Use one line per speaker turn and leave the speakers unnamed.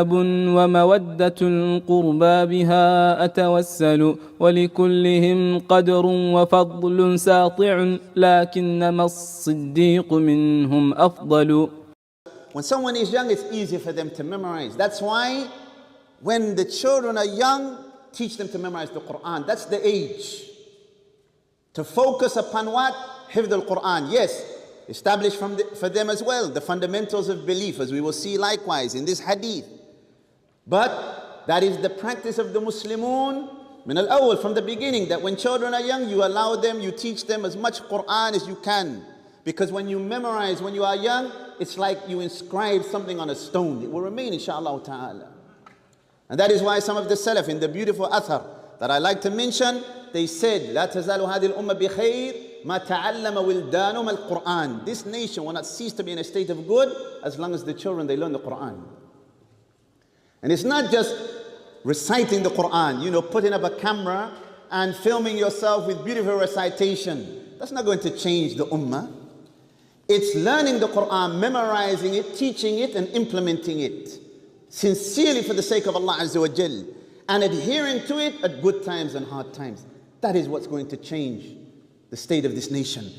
ومودة القربى بها أتوسل ولكلهم قدر وفضل ساطع لكنما الصديق منهم أفضل.
When someone is young, it's easy for them to memorize. That's why when the children are young, teach them to memorize the Quran. That's the age. To focus upon what? Hifz al-Quran. Yes, establish for them as well the fundamentals of belief, as we will see likewise in this hadith. But that is the practice of the Muslimun min al-awwal, from the beginning, that when children are young, you allow them, you teach them as much Quran as you can. Because when you memorize, when you are young, it's like you inscribe something on a stone. It will remain, inshallah ta'ala. And that is why some of the Salaf, in the beautiful athar that I like to mention, they said, لا تزال هذه الأمة بخير ما تعلم ولدانهم القرآن. This nation will not cease to be in a state of good as long as the children, they learn the Quran. And it's not just reciting the Quran, putting up a camera and filming yourself with beautiful recitation. That's not going to change the ummah. It's learning the Quran, memorizing it, teaching it, and implementing it sincerely for the sake of Allah Azza wa Jal, and adhering to it at good times and hard times. That is what's going to change the state of this nation.